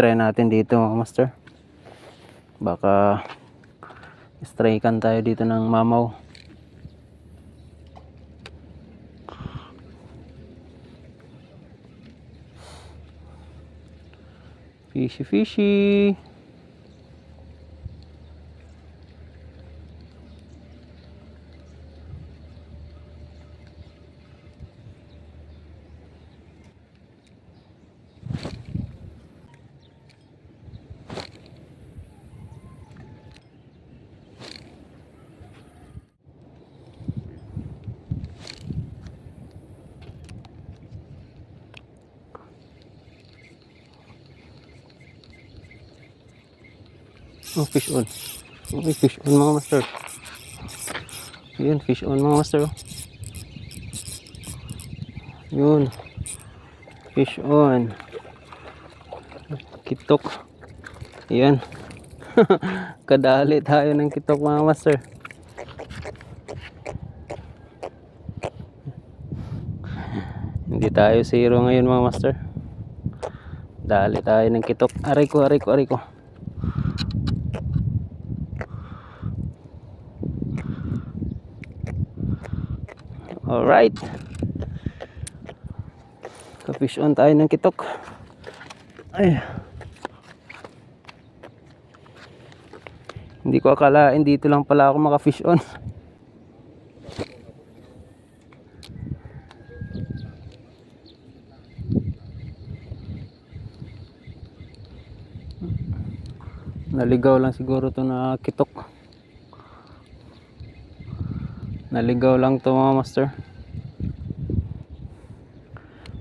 try natin dito mga master. Baka strikean tayo dito ng mamaw. Fishy fishy. Oh, fish on. Oh, fish on mga master. Yun, fish on mga master. Yun. Fish on. Kitok. Yan. Kadali tayo ng kitok mga master. Hindi tayo zero ngayon mga master. Dali tayo ng kitok. Aray ko. Alright. Ka-fish on tayo ng kitok. Ay. Hindi ko akalain dito lang pala ako maka-fish on. Naligaw lang siguro to na kitok. Naligaw lang to mga master.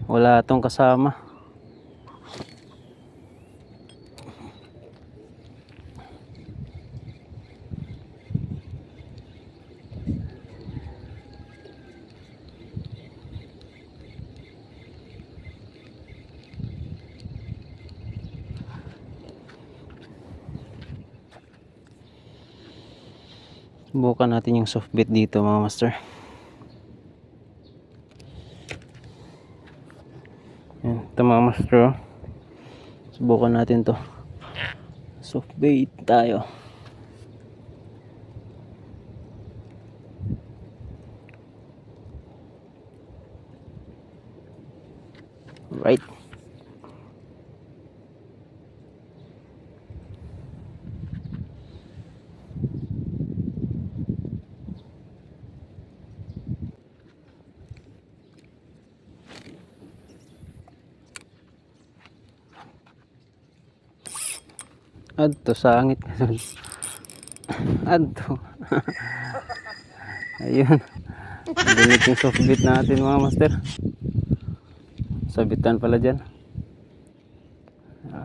Wala tong kasama. Subukan natin yung soft bait dito mga master. Yan, ito mga master. Subukan natin to. Soft bait tayo. Right. Adto sangit. Adto. Ayun. Ganit yung soft bait natin mga master. Sabitan pala dyan.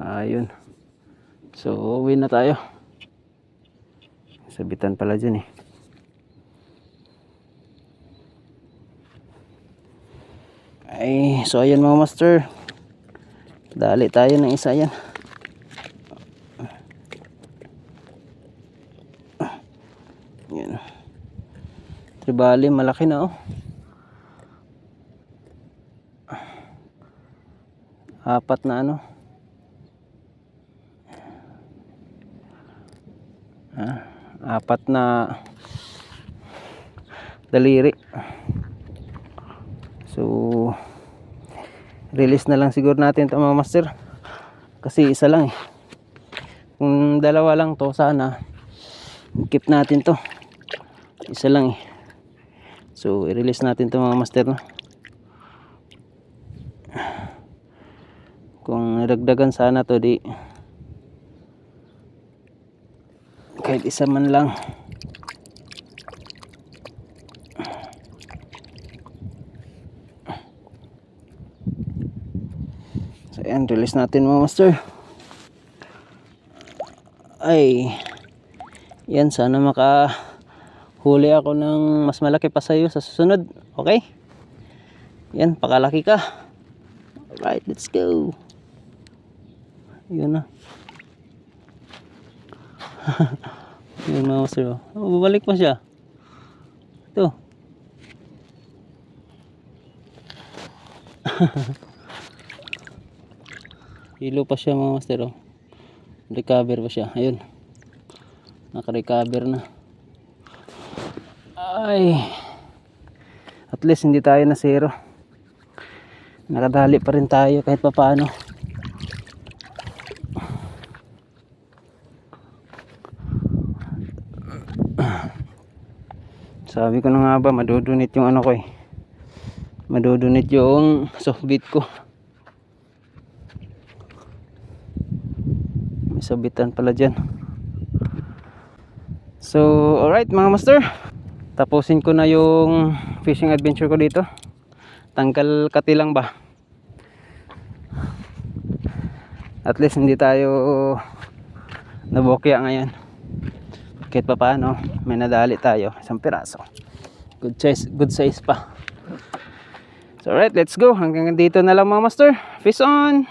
Ayun. So uwi na tayo. Sabitan pala dyan eh. Ay, so ayan mga master. Dali tayo ng isa yan. Yan. Tribali, malaki na oh. Apat na ano. Apat na daliri. So release na lang siguro natin ito mga master. Kasi isa lang eh. Kung dalawa lang to sana keep natin to. Isa lang eh. So i-release natin to mga master no. Kung nagdagdagan sana to di kahit isa man lang. So ayan, release natin mga master. Ay yan, sana makahuli ako ng mas malaki pa sa'yo sa susunod. Okay? Yan, pakalaki ka. Alright, let's go. Yun na. Yun mga master. Oh, babalik pa siya. Ito. Hilo pa siya mga master. recover ba siya? Ayun, naka-recover na. Ay, at least hindi tayo na zero, nakadali pa rin tayo kahit papaano. Sabi ko na nga ba, madudunit yung ano ko eh, madudunit yung softbait ko. May sabitan pala dyan. So alright mga master, tapusin ko na yung fishing adventure ko dito. Tanggal katilang ba, at least hindi tayo nabokya ngayon. Kahit pa paano may nadali tayo, isang piraso, good size pa. So alright, let's go. Hanggang dito na lang mga master. Fish on!